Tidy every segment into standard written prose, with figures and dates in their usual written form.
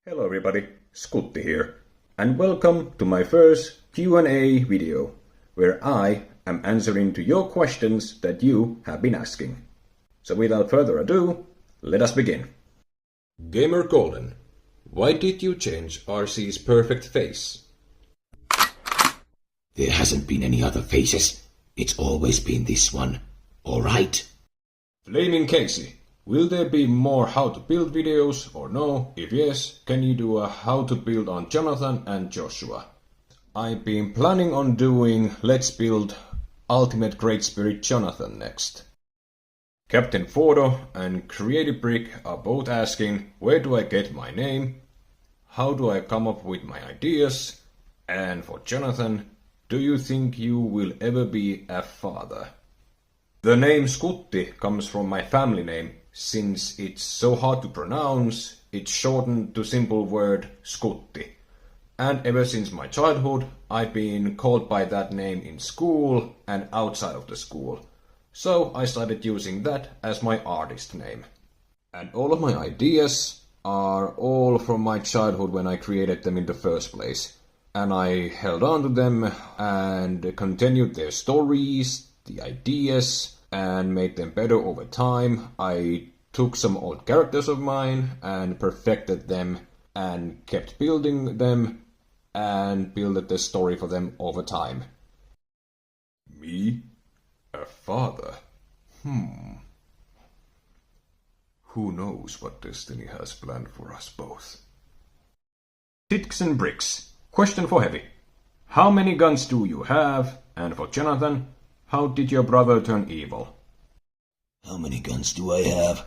Hello everybody, Skutti here, and welcome to my first Q&A video, where I am answering to your questions that you have been asking. So without further ado, let us begin. Gamer Golden, why did you change RC's perfect face? There hasn't been any other faces. It's always been this one. Alright? Flaming Casey, will there be more how to build videos or no? If yes, can you do a how to build on Jonathan and Joshua? I've been planning on doing Let's Build Ultimate Great Spirit Jonathan next. Captain Fordo and Creative Brick are both asking where do I get my name, how do I come up with my ideas, and for Jonathan, do you think you will ever be a father? The name Skutti comes from my family name. Since it's so hard to pronounce, it's shortened to simple word Skutti. And ever since my childhood, I've been called by that name in school and outside of the school. So I started using that as my artist name. And all of my ideas are all from my childhood when I created them in the first place. And I held on to them and continued their stories, the ideas, and made them better over time. I took some old characters of mine and perfected them and kept building them and built the story for them over time. Me? A father? Who knows what destiny has planned for us both? Sticks and Bricks. Question for Heavy. How many guns do you have? And for Jonathan, how did your brother turn evil? How many guns do I have?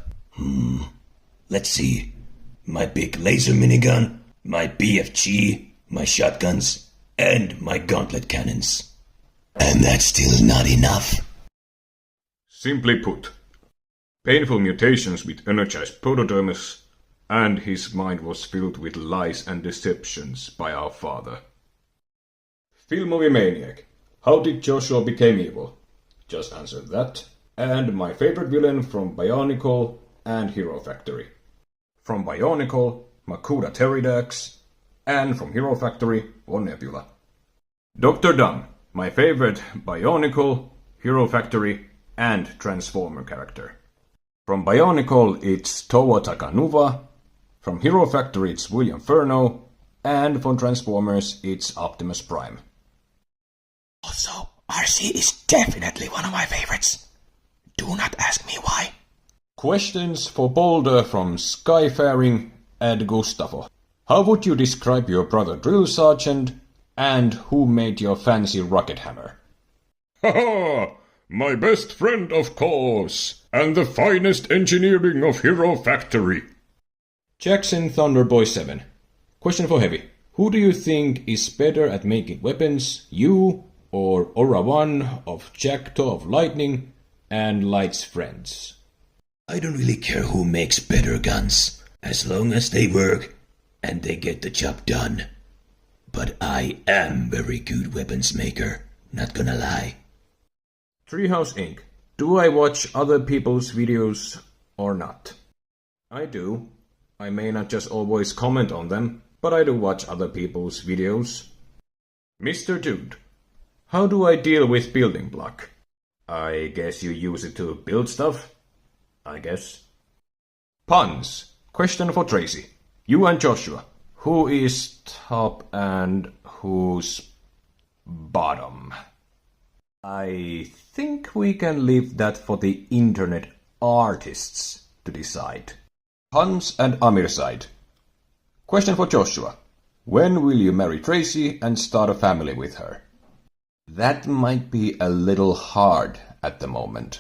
Let's see. My big laser minigun, my BFG, my shotguns, and my gauntlet cannons. And that's still not enough. Simply put, painful mutations with energized protodermis, and his mind was filled with lies and deceptions by our father. Film Movie Maniac. How did Joshua become evil? Just answered that. And my favorite villain from Bionicle and Hero Factory. From Bionicle, Makuta Pteridax, and from Hero Factory, Von Nebula. Dr. Dumb, my favorite Bionicle, Hero Factory, and Transformer character. From Bionicle, it's Towa Takanuva. From Hero Factory, it's William Furno. And from Transformers, it's Optimus Prime. Also, RC is definitely one of my favorites. Do not ask me why. Questions for Boulder from Skyfaring and Gustavo. How would you describe your brother Drill Sergeant, and who made your fancy rocket hammer? Haha! My best friend, of course, and the finest engineering of Hero Factory. Jackson Thunderboy 7. Question for Heavy. Who do you think is better at making weapons, you or Aura 1 of Jackdaw of Lightning and Light's friends? I don't really care who makes better guns, as long as they work and they get the job done. But I am very good weapons maker, not gonna lie. Treehouse Inc. Do I watch other people's videos or not? I do. I may not just always comment on them, but I do watch other people's videos. Mr. Dude. How do I deal with building block? I guess you use it to build stuff? I guess. Puns. Question for Tracy. You and Joshua. Who is top and who's bottom? I think we can leave that for the internet artists to decide. Hans and Amir side. Question for Joshua. When will you marry Tracy and start a family with her? That might be a little hard at the moment,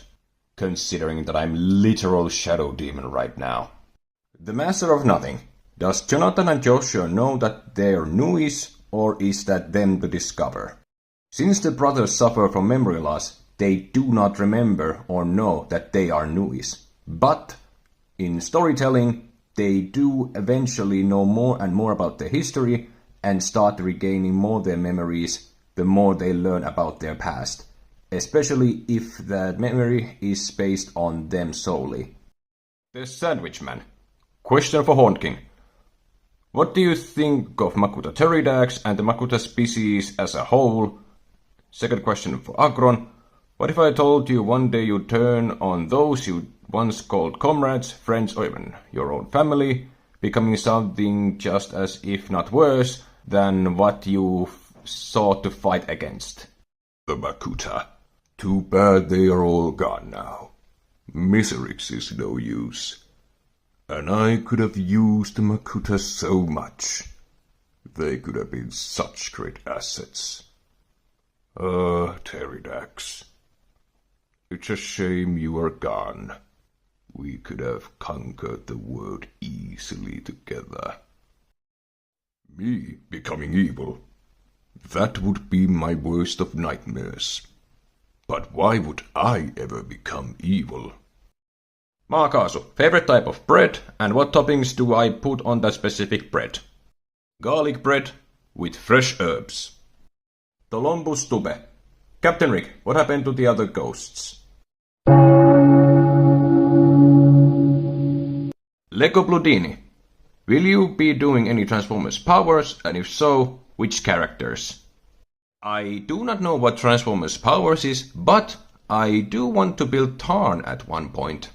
considering that I'm literal shadow demon right now. The Master of Nothing. Does Jonathan and Joshua know that they're newies, or is that them to discover? Since the brothers suffer from memory loss, they do not remember or know that they are newies. But in storytelling, they do eventually know more and more about their history and start regaining more their memories the more they learn about their past, especially if that memory is based on them solely. The Sandwich Man. Question for Horn King. What do you think of Makuta pteridax and the Makuta species as a whole? Second question for Agron. What if I told you one day you'd turn on those you once called comrades, friends, or even your own family, becoming something just as, if not worse, than what you sought to fight against? The Makuta. Too bad they are all gone now. Miserix is no use. And I could have used the Makuta so much. They could have been such great assets. Pteridax. It's a shame you are gone. We could have conquered the world easily together. Me becoming evil? That would be my worst of nightmares. But why would I ever become evil? Maakaasu, favorite type of bread, and what toppings do I put on that specific bread? Garlic bread with fresh herbs. Tolombus tube. Captain Rick, what happened to the other ghosts? Lego Bludini. Will you be doing any Transformers powers, and if so, which characters? I do not know what Transformers powers is, but I do want to build Tarn at one point.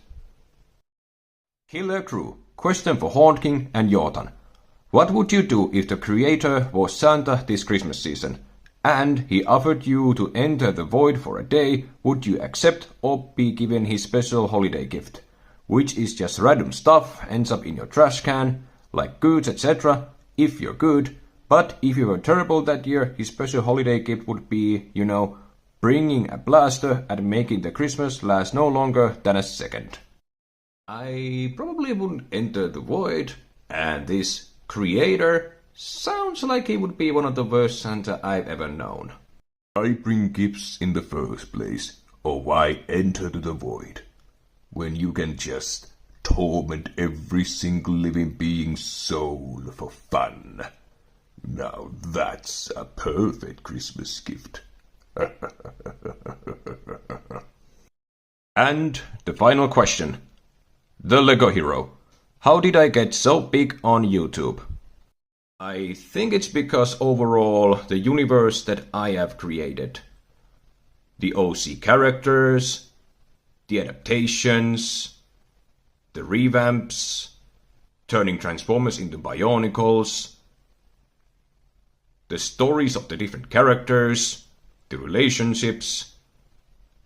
Killer Crew. Question for Horn King and Jordan. What would you do if the creator was Santa this Christmas season, and he offered you to enter the void for a day? Would you accept or be given his special holiday gift, which is just random stuff, ends up in your trash can, like goods, etc., if you're good? But if you were terrible that year, his special holiday gift would be, bringing a blaster and making the Christmas last no longer than a second. I probably wouldn't enter the void, and this creator sounds like he would be one of the worst Santa I've ever known. I bring gifts in the first place, or why enter the void, when you can just torment every single living being's soul for fun? Now that's a perfect Christmas gift. And the final question. The Lego Hero. How did I get so big on YouTube? I think it's because overall the universe that I have created. The OC characters, the adaptations, the revamps, turning Transformers into Bionicles, the stories of the different characters, the relationships,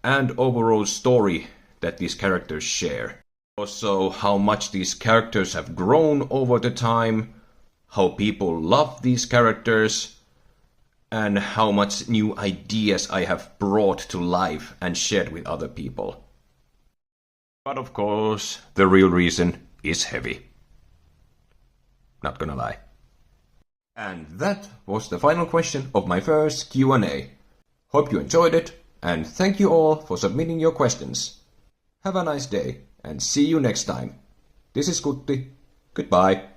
and overall story that these characters share. Also, how much these characters have grown over the time, how people love these characters, and how much new ideas I have brought to life and shared with other people. But of course, the real reason is heavy. Not gonna lie. And that was the final question of my first Q&A. Hope you enjoyed it, and thank you all for submitting your questions. Have a nice day, and see you next time. This is Kutti. Goodbye.